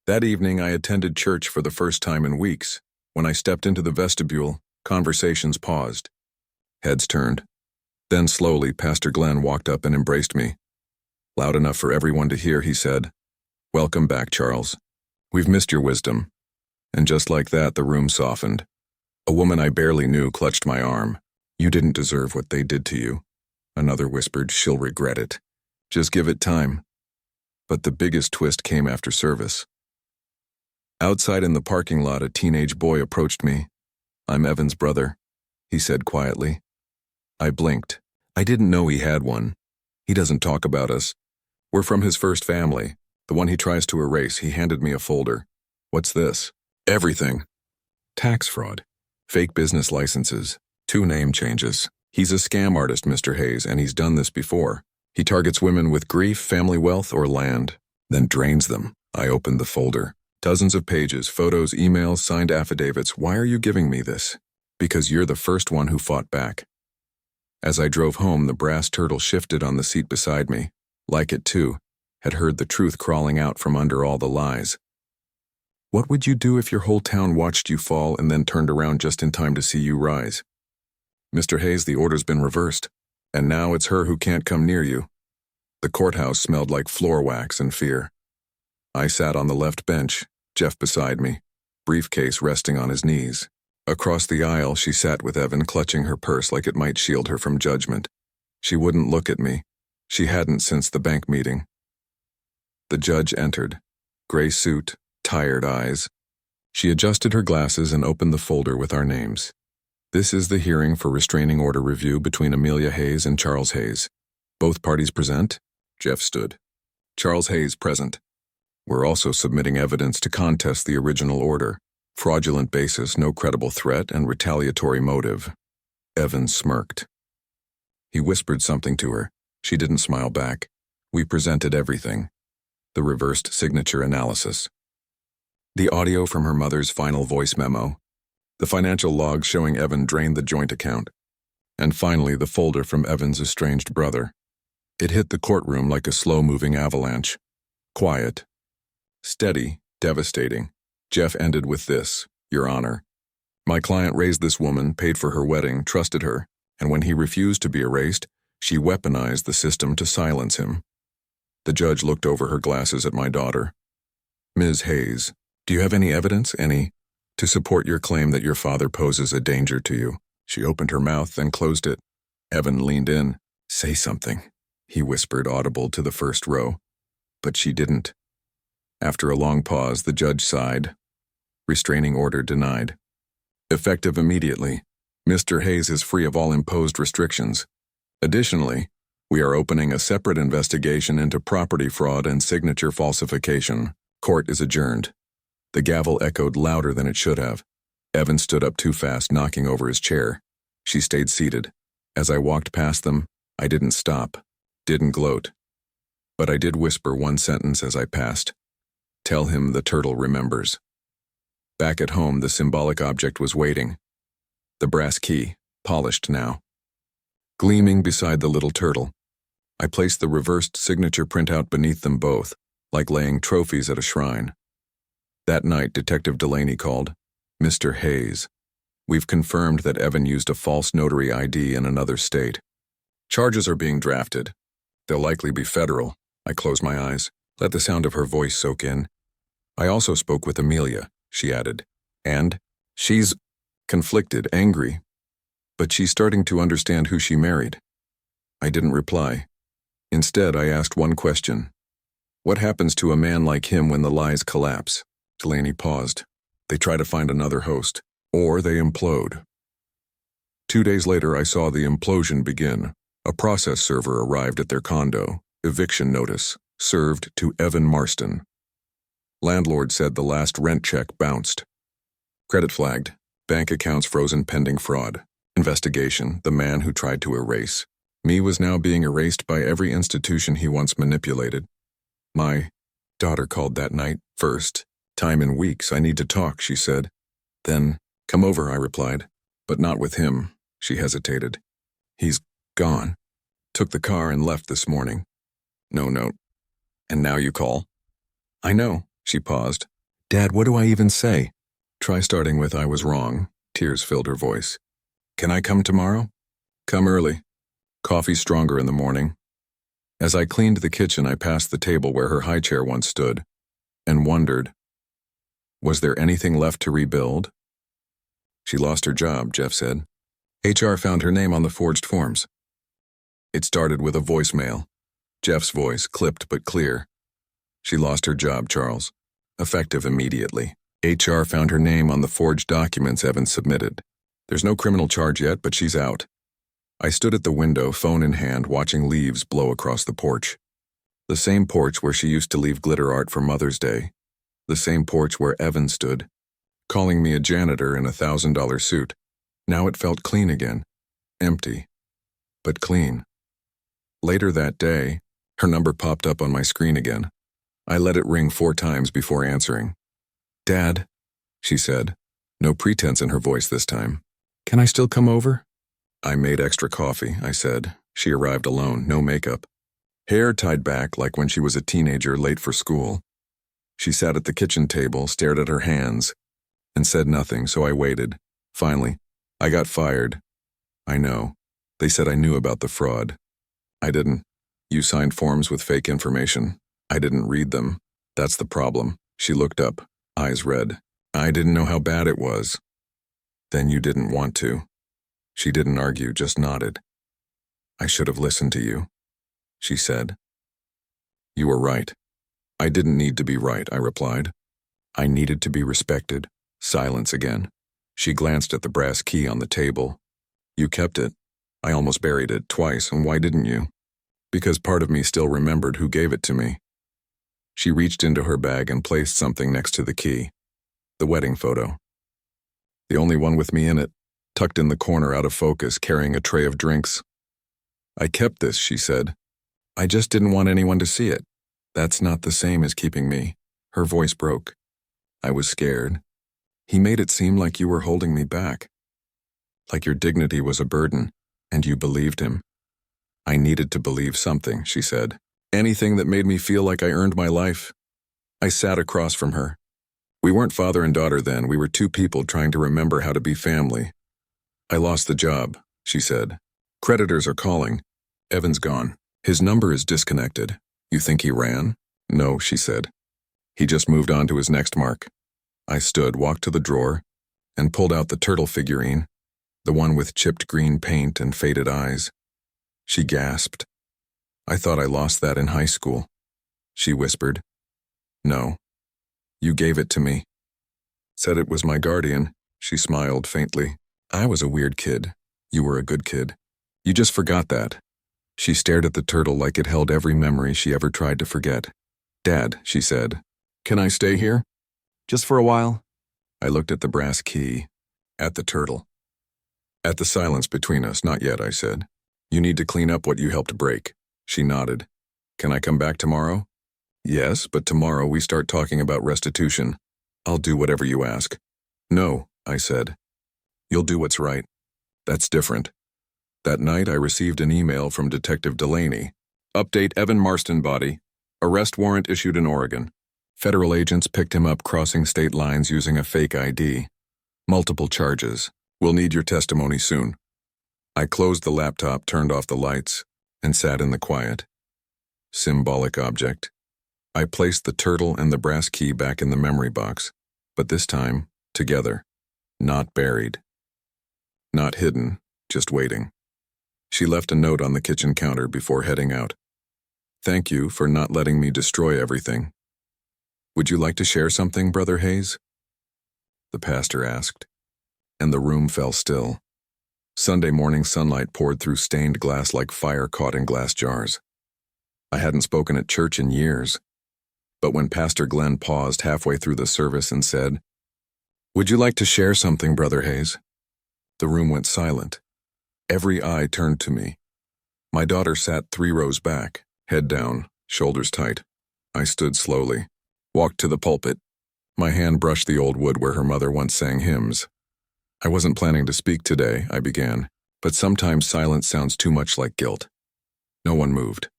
That evening, I attended church for the first time in weeks. When I stepped into the vestibule, conversations paused. Heads turned. Then slowly, Pastor Glenn walked up and embraced me. Loud enough for everyone to hear, he said, "Welcome back, Charles. We've missed your wisdom." And just like that, the room softened. A woman I barely knew clutched my arm. "You didn't deserve what they did to you." Another whispered, "She'll regret it. Just give it time." But the biggest twist came after service. Outside in the parking lot, a teenage boy approached me. "I'm Evan's brother," he said quietly. I blinked. I didn't know he had one. "He doesn't talk about us. We're from his first family, the one he tries to erase." He handed me a folder. "What's this?" "Everything. Tax fraud, fake business licenses, 2 name changes. He's a scam artist, Mr. Hayes, and he's done this before. He targets women with grief, family wealth, or land, then drains them." I opened the folder. Dozens of pages, photos, emails, signed affidavits. "Why are you giving me this?" "Because you're the first one who fought back." As I drove home, the brass turtle shifted on the seat beside me. Like it too, had heard the truth crawling out from under all the lies. "What would you do if your whole town watched you fall and then turned around just in time to see you rise?" "Mr. Hayes, the order's been reversed, and now it's her who can't come near you." The courthouse smelled like floor wax and fear. I sat on the left bench, Jeff beside me, briefcase resting on his knees. Across the aisle, she sat with Evan, clutching her purse like it might shield her from judgment. She wouldn't look at me. She hadn't since the bank meeting. The judge entered. Gray suit, tired eyes. She adjusted her glasses and opened the folder with our names. "This is the hearing for restraining order review between Amelia Hayes and Charles Hayes. Both parties present?" Jeff stood. "Charles Hayes present. We're also submitting evidence to contest the original order. Fraudulent basis, no credible threat, and retaliatory motive." Evan smirked. He whispered something to her. She didn't smile back. We presented everything. The reversed signature analysis. The audio from her mother's final voice memo. The financial logs showing Evan drained the joint account. And finally, the folder from Evan's estranged brother. It hit the courtroom like a slow-moving avalanche. Quiet. Steady, devastating. Jeff ended with this, "Your Honor. My client raised this woman, paid for her wedding, trusted her, and when he refused to be erased, she weaponized the system to silence him." The judge looked over her glasses at my daughter. "Ms. Hayes, do you have any evidence, any To support your claim that your father poses a danger to you. She opened her mouth, then closed it. Evan leaned in. Say something, he whispered, audible to the first row. But she didn't. After a long pause, the judge sighed. Restraining order denied. Effective immediately. Mr. Hayes is free of all imposed restrictions. Additionally, we are opening a separate investigation into property fraud and signature falsification. Court is adjourned. The gavel echoed louder than it should have. Evan stood up too fast, knocking over his chair. She stayed seated. As I walked past them, I didn't stop, didn't gloat. But I did whisper one sentence as I passed. Tell him the turtle remembers. Back at home, the symbolic object was waiting. The brass key, polished now. Gleaming beside the little turtle. I placed the reversed signature printout beneath them both, like laying trophies at a shrine. That night, Detective Delaney called. Mr. Hayes. We've confirmed that Evan used a false notary ID in another state. Charges are being drafted. They'll likely be federal. I closed my eyes, let the sound of her voice soak in. I also spoke with Amelia, she added. And she's conflicted, angry. But she's starting to understand who she married. I didn't reply. Instead, I asked one question. What happens to a man like him when the lies collapse? Delaney paused. They try to find another host, or they implode. 2 days later, I saw the implosion begin. A process server arrived at their condo. Eviction notice, served to Evan Marston. Landlord said the last rent check bounced. Credit flagged. Bank accounts frozen pending fraud. Investigation, the man who tried to erase. Me was now being erased by every institution he once manipulated. My daughter called that night, first time in weeks. I need to talk, she said. Then, come over, I replied. But not with him, she hesitated. He's gone. Took the car and left this morning. No note. And now you call? I know, she paused. Dad, what do I even say? Try starting with I was wrong. Tears filled her voice. Can I come tomorrow? Come early. Coffee stronger in the morning. As I cleaned the kitchen, I passed the table where her high chair once stood, and wondered, was there anything left to rebuild? She lost her job, Jeff said. HR found her name on the forged forms. It started with a voicemail. Jeff's voice, clipped but clear. She lost her job, Charles. Effective immediately. HR found her name on the forged documents Evan submitted. There's no criminal charge yet, but she's out. I stood at the window, phone in hand, watching leaves blow across the porch. The same porch where she used to leave glitter art for Mother's Day. The same porch where Evan stood, calling me a janitor in a $1,000 suit. Now it felt clean again. Empty, but clean. Later that day, her number popped up on my screen again. I let it ring 4 times before answering. Dad, she said, no pretense in her voice this time. Can I still come over? I made extra coffee, I said. She arrived alone, no makeup. Hair tied back like when she was a teenager late for school. She sat at the kitchen table, stared at her hands, and said nothing, so I waited. Finally, I got fired. I know. They said I knew about the fraud. I didn't. You signed forms with fake information. I didn't read them. That's the problem. She looked up, eyes red. I didn't know how bad it was. Then you didn't want to. She didn't argue, just nodded. I should have listened to you, she said. You were right. I didn't need to be right, I replied. I needed to be respected. Silence again. She glanced at the brass key on the table. You kept it. I almost buried it twice, and why didn't you? Because part of me still remembered who gave it to me. She reached into her bag and placed something next to the key. The wedding photo. The only one with me in it, tucked in the corner out of focus, carrying a tray of drinks. I kept this, she said. I just didn't want anyone to see it. That's not the same as keeping me. Her voice broke. I was scared. He made it seem like you were holding me back. Like your dignity was a burden, and you believed him. I needed to believe something, she said. Anything that made me feel like I earned my life. I sat across from her. We weren't father and daughter then. We were 2 people trying to remember how to be family. I lost the job, she said. Creditors are calling. Evan's gone. His number is disconnected. You think he ran? No, she said. He just moved on to his next mark. I stood, walked to the drawer, and pulled out the turtle figurine, the one with chipped green paint and faded eyes. She gasped. I thought I lost that in high school. She whispered. No. You gave it to me. Said it was my guardian. She smiled faintly. I was a weird kid. You were a good kid. You just forgot that. She stared at the turtle like it held every memory she ever tried to forget. Dad, she said, can I stay here? Just for a while. I looked at the brass key. At the turtle. At the silence between us, not yet, I said. You need to clean up what you helped break. She nodded. Can I come back tomorrow? Yes, but tomorrow we start talking about restitution. I'll do whatever you ask. No, I said. You'll do what's right. That's different. That night I received an email from Detective Delaney. Update Evan Marston body. Arrest warrant issued in Oregon. Federal agents picked him up crossing state lines using a fake ID. Multiple charges. We'll need your testimony soon. I closed the laptop, turned off the lights, and sat in the quiet. Symbolic object. I placed the turtle and the brass key back in the memory box, but this time, together. Not buried. Not hidden, just waiting. She left a note on the kitchen counter before heading out. Thank you for not letting me destroy everything. Would you like to share something, Brother Hayes? The pastor asked, and the room fell still. Sunday morning sunlight poured through stained glass like fire caught in glass jars. I hadn't spoken at church in years, but when Pastor Glenn paused halfway through the service and said, Would you like to share something, Brother Hayes? The room went silent. Every eye turned to me. My daughter sat 3 rows back, head down, shoulders tight. I stood slowly, walked to the pulpit. My hand brushed the old wood where her mother once sang hymns. I wasn't planning to speak today, I began, but sometimes silence sounds too much like guilt. No one moved.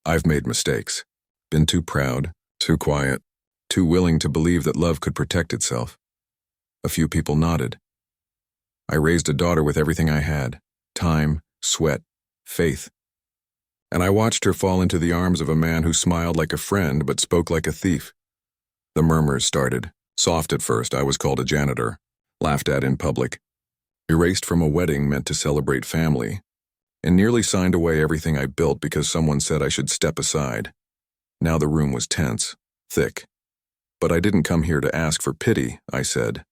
I've made mistakes. Been too proud, too quiet, too willing to believe that love could protect itself. A few people nodded. I raised a daughter with everything I had. Time, sweat, faith. And I watched her fall into the arms of a man who smiled like a friend but spoke like a thief. The murmurs started. Soft at first, I was called a janitor, laughed at in public, erased from a wedding meant to celebrate family, and nearly signed away everything I built because someone said I should step aside. Now the room was tense, thick. But I didn't come here to ask for pity, I said.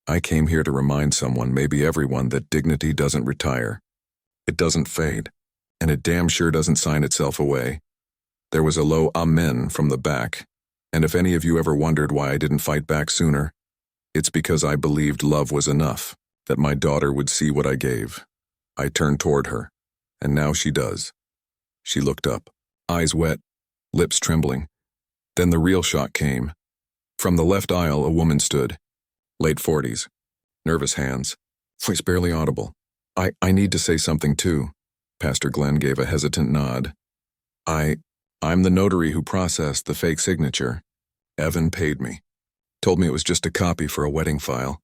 I came here to remind someone, maybe everyone, that dignity doesn't retire. It doesn't fade, and it damn sure doesn't sign itself away. There was a low amen from the back, and if any of you ever wondered why I didn't fight back sooner, it's because I believed love was enough, that my daughter would see what I gave. I turned toward her, and now she does. She looked up, eyes wet, lips trembling. Then the real shock came. From the left aisle, a woman stood. Late 40s, nervous hands, voice barely audible. I need to say something too. Pastor Glenn gave a hesitant nod. I'm the notary who processed the fake signature. Evan paid me. Told me it was just a copy for a wedding file.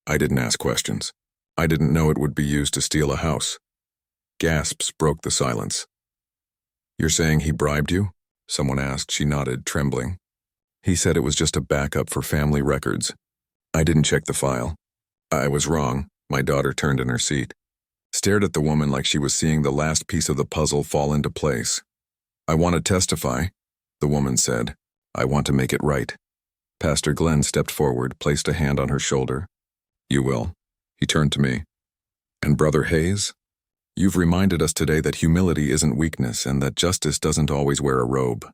I didn't ask questions. I didn't know it would be used to steal a house. Gasps broke the silence. You're saying he bribed you? Someone asked. She nodded, trembling. He said it was just a backup for family records. I didn't check the file. I was wrong. My daughter turned in her seat, stared at the woman like she was seeing the last piece of the puzzle fall into place. I want to testify, the woman said. I want to make it right. Pastor Glenn stepped forward, placed a hand on her shoulder. You will. He turned to me. And Brother Hayes, you've reminded us today that humility isn't weakness and that justice doesn't always wear a robe.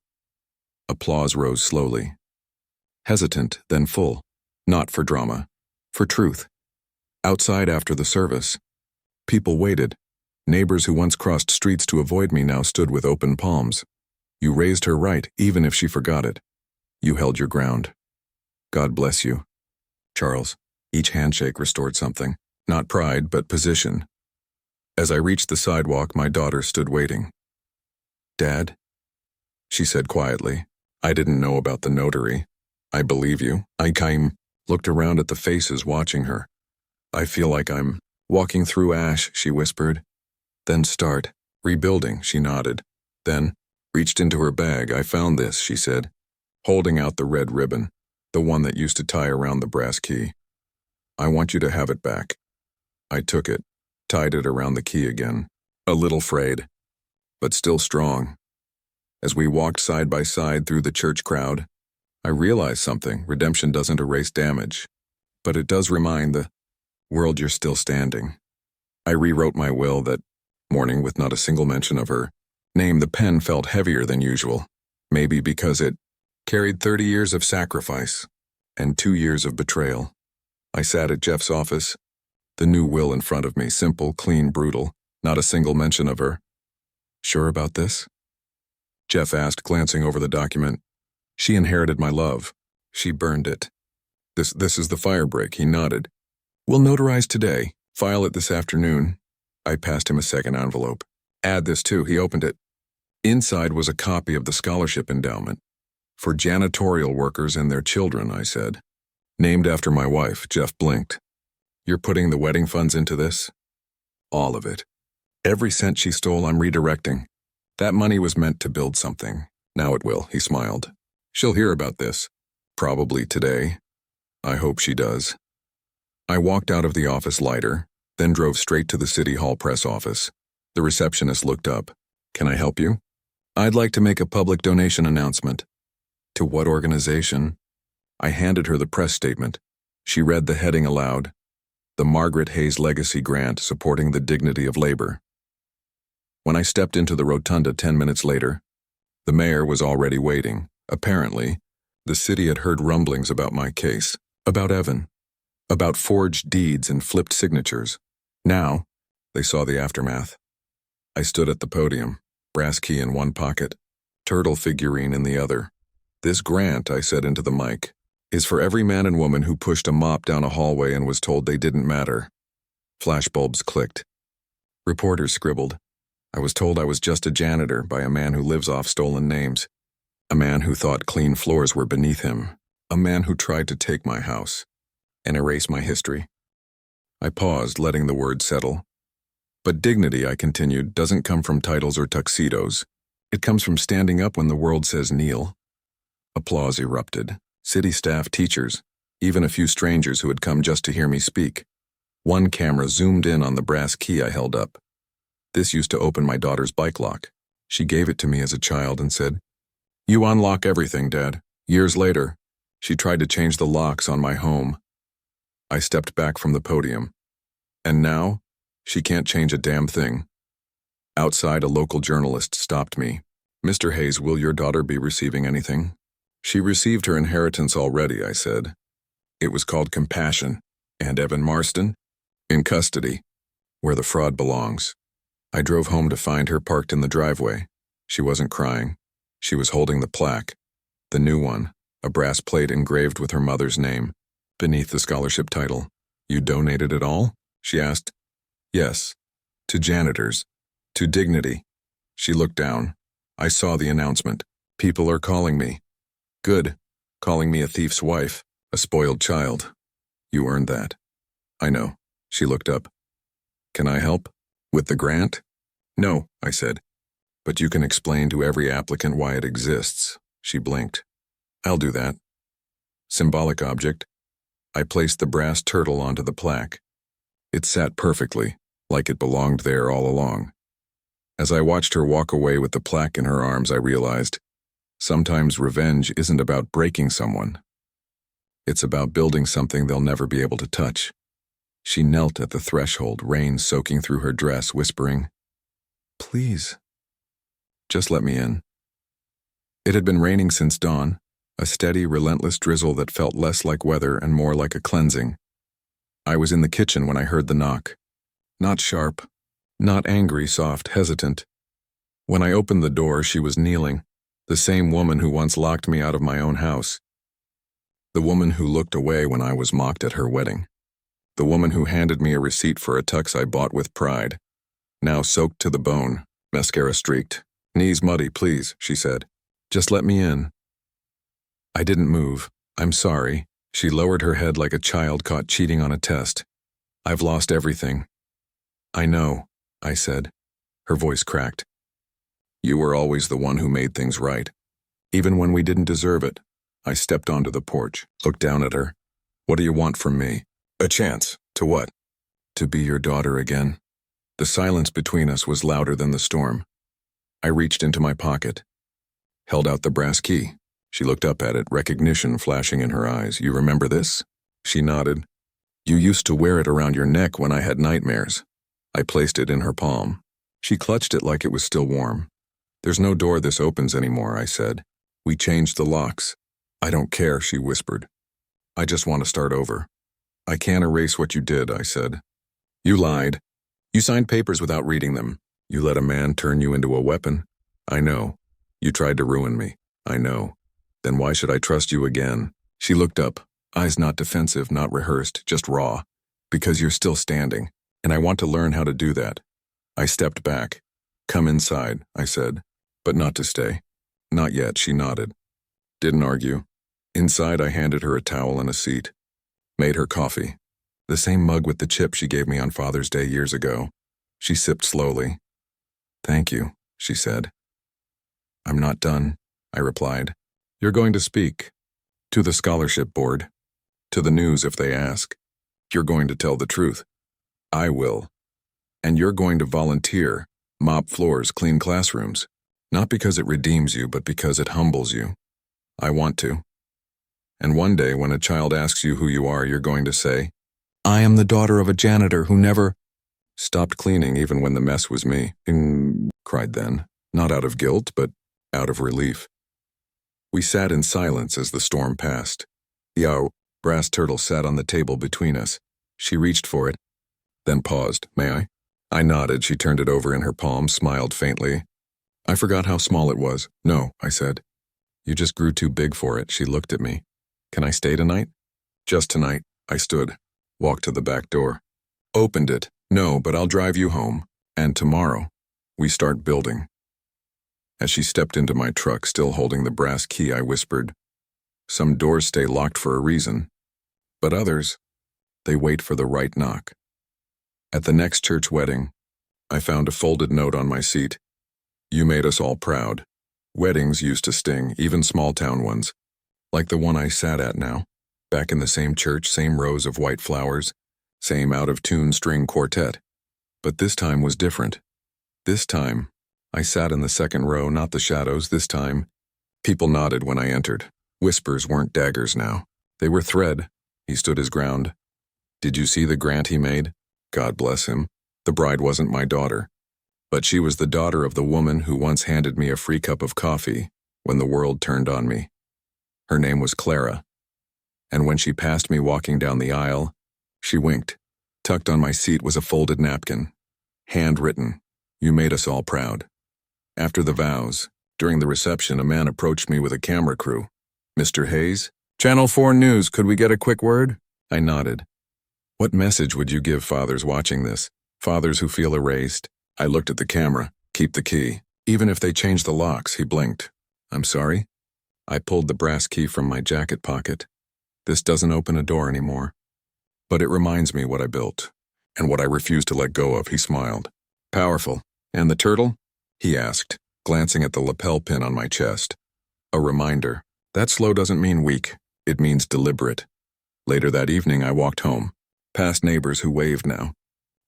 Applause rose slowly. Hesitant, then full. Not for drama, for truth. Outside after the service, people waited. Neighbors who once crossed streets to avoid me now stood with open palms. You raised her right, even if she forgot it. You held your ground. God bless you. Charles, each handshake restored something. Not pride, but position. As I reached the sidewalk, my daughter stood waiting. Dad? She said quietly. I didn't know about the notary. I believe you. I looked around at the faces watching her. I feel like I'm walking through ash, she whispered. Then start. Rebuilding, she nodded. Then reached into her bag. I found this, she said, holding out the red ribbon. The one that used to tie around the brass key. I want you to have it back. I took it, tied it around the key again, a little frayed, but still strong. As we walked side by side through the church crowd, I realized something. Redemption doesn't erase damage, but it does remind the world you're still standing. I rewrote my will that morning with not a single mention of her name. The pen felt heavier than usual, maybe because it carried 30 years of sacrifice and 2 years of betrayal. I sat at Jeff's office, the new will in front of me, simple, clean, brutal, not a single mention of her. Sure about this? Jeff asked, glancing over the document. She inherited my love. She burned it. This is the firebreak, he nodded. We'll notarize today. File it this afternoon. I passed him a second envelope. Add this too. He opened it. Inside was a copy of the scholarship endowment. For janitorial workers and their children, I said. Named after my wife. Jeff blinked. You're putting the wedding funds into this? All of it. Every cent she stole, I'm redirecting. That money was meant to build something. Now it will, he smiled. She'll hear about this. Probably today. I hope she does. I walked out of the office lighter, then drove straight to the City Hall press office. The receptionist looked up. Can I help you? I'd like to make a public donation announcement. To what organization? I handed her the press statement. She read the heading aloud. The Margaret Hayes Legacy Grant supporting the dignity of labor. When I stepped into the rotunda 10 minutes later, the mayor was already waiting. Apparently, the city had heard rumblings about my case, about Evan, about forged deeds and flipped signatures. Now, they saw the aftermath. I stood at the podium, brass key in one pocket, turtle figurine in the other. This grant, I said into the mic, is for every man and woman who pushed a mop down a hallway and was told they didn't matter. Flashbulbs clicked. Reporters scribbled. I was told I was just a janitor by a man who lives off stolen names. A man who thought clean floors were beneath him. A man who tried to take my house and erase my history. I paused, letting the words settle. But dignity, I continued, doesn't come from titles or tuxedos. It comes from standing up when the world says kneel. Applause erupted. City staff, teachers, even a few strangers who had come just to hear me speak. One camera zoomed in on the brass key I held up. This used to open my daughter's bike lock. She gave it to me as a child and said, "You unlock everything, Dad." Years later, she tried to change the locks on my home. I stepped back from the podium. And now, she can't change a damn thing. Outside, a local journalist stopped me. "Mr. Hayes, will your daughter be receiving anything?" "She received her inheritance already," I said. "It was called compassion. And Evan Marston? In custody, where the fraud belongs." I drove home to find her parked in the driveway. She wasn't crying. She was holding the plaque. The new one, a brass plate engraved with her mother's name. Beneath the scholarship title. "You donated it all?" she asked. "Yes. To janitors. To dignity." She looked down. I saw the announcement. "People are calling me." "Good. Calling me a thief's wife, a spoiled child. You earned that." "I know." She looked up. "Can I help? With the grant?" "No," I said. "But you can explain to every applicant why it exists." She blinked. "I'll do that." Symbolic object. I placed the brass turtle onto the plaque. It sat perfectly, like it belonged there all along. As I watched her walk away with the plaque in her arms, I realized, sometimes revenge isn't about breaking someone. It's about building something they'll never be able to touch. She knelt at the threshold, rain soaking through her dress, whispering, "Please, just let me in." It had been raining since dawn, a steady, relentless drizzle that felt less like weather and more like a cleansing. I was in the kitchen when I heard the knock. Not sharp, not angry, soft, hesitant. When I opened the door, she was kneeling, the same woman who once locked me out of my own house. The woman who looked away when I was mocked at her wedding. The woman who handed me a receipt for a tux I bought with pride. Now soaked to the bone, mascara streaked. "Knees muddy, please," she said. "Just let me in." I didn't move. "I'm sorry." She lowered her head like a child caught cheating on a test. "I've lost everything." "I know," I said. Her voice cracked. "You were always the one who made things right. Even when we didn't deserve it. I stepped onto the porch, looked down at her. What do you want from me? A chance. To what? To be your daughter again. The silence between us was louder than the storm. I reached into my pocket, held out the brass key. She looked up at it, recognition flashing in her eyes. You remember this? She nodded. You used to wear it around your neck when I had nightmares. I placed it in her palm. She clutched it like it was still warm. There's no door this opens anymore, I said. We changed the locks. I don't care, she whispered. I just want to start over. I can't erase what you did, I said. You lied. You signed papers without reading them. You let a man turn you into a weapon. I know. You tried to ruin me. I know. Then why should I trust you again? She looked up, eyes not defensive, not rehearsed, just raw. Because you're still standing, and I want to learn how to do that. I stepped back. Come inside, I said, but not to stay. Not yet, she nodded. Didn't argue. Inside, I handed her a towel and a seat. Made her coffee. The same mug with the chip she gave me on Father's Day years ago. She sipped slowly. Thank you, she said. I'm not done, I replied. You're going to speak. To the scholarship board. To the news if they ask. You're going to tell the truth. I will. And you're going to volunteer, mop floors, clean classrooms. Not because it redeems you, but because it humbles you. I want to. And one day when a child asks you who you are, you're going to say, I am the daughter of a janitor who never stopped cleaning even when the mess was me. Cried then, not out of guilt, but out of relief. We sat in silence as the storm passed. The brass turtle sat on the table between us. She reached for it, then paused. May I? I nodded. She turned it over in her palm, smiled faintly. I forgot how small it was. No, I said. You just grew too big for it. She looked at me. Can I stay tonight? Just tonight. I stood, walked to the back door. Opened it. No, but I'll drive you home. And tomorrow, we start building. As she stepped into my truck, still holding the brass key, I whispered, some doors stay locked for a reason, but others, they wait for the right knock. At the next church wedding, I found a folded note on my seat. You made us all proud. Weddings used to sting, even small-town ones, like the one I sat at now, back in the same church, same rows of white flowers, same out-of-tune string quartet. But this time was different. This time, I sat in the second row, not the shadows. This time, people nodded when I entered. Whispers weren't daggers now. They were thread. He stood his ground. Did you see the grant he made? God bless him. The bride wasn't my daughter. But she was the daughter of the woman who once handed me a free cup of coffee when the world turned on me. Her name was Clara. And when she passed me walking down the aisle, she winked. Tucked on my seat was a folded napkin. Handwritten. You made us all proud. After the vows, during the reception, a man approached me with a camera crew. Mr. Hayes? Channel 4 News, could we get a quick word? I nodded. What message would you give fathers watching this? Fathers who feel erased? I looked at the camera. Keep the key. Even if they change the locks, he blinked. I'm sorry? I pulled the brass key from my jacket pocket. This doesn't open a door anymore. But it reminds me what I built, and what I refuse to let go of, he smiled. Powerful. And the turtle? He asked, glancing at the lapel pin on my chest. A reminder. That slow doesn't mean weak. It means deliberate. Later that evening, I walked home, past neighbors who waved now,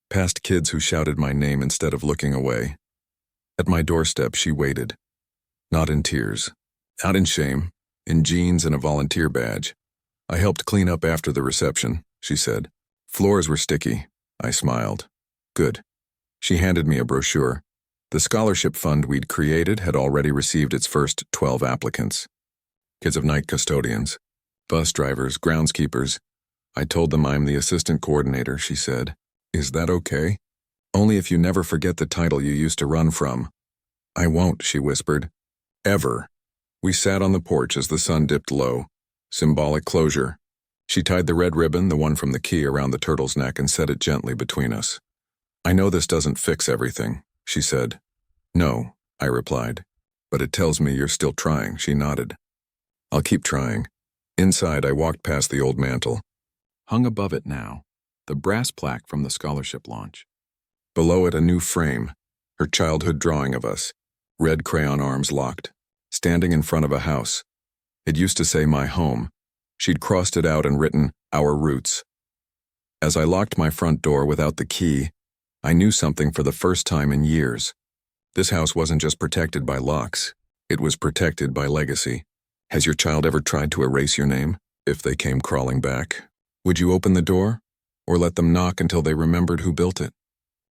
past kids who shouted my name instead of looking away. At my doorstep, she waited. Not in tears, not in shame, in jeans and a volunteer badge. I helped clean up after the reception, she said. Floors were sticky. I smiled. Good. She handed me a brochure. The scholarship fund we'd created had already received its first 12 applicants. Kids of night custodians, bus drivers, groundskeepers. I told them I'm the assistant coordinator, she said. Is that okay? Only if you never forget the title you used to run from. I won't, she whispered. Ever. We sat on the porch as the sun dipped low. Symbolic closure. She tied the red ribbon, the one from the key, around the turtle's neck and set it gently between us. I know this doesn't fix everything, she said. No, I replied. But it tells me you're still trying, she nodded. I'll keep trying. Inside, I walked past the old mantel. Hung above it now, the brass plaque from the scholarship launch. Below it, a new frame, her childhood drawing of us, red crayon arms locked, standing in front of a house. It used to say my home. She'd crossed it out and written, our roots. As I locked my front door without the key, I knew something for the first time in years. This house wasn't just protected by locks. It was protected by legacy. Has your child ever tried to erase your name? If they came crawling back, would you open the door? Or let them knock until they remembered who built it?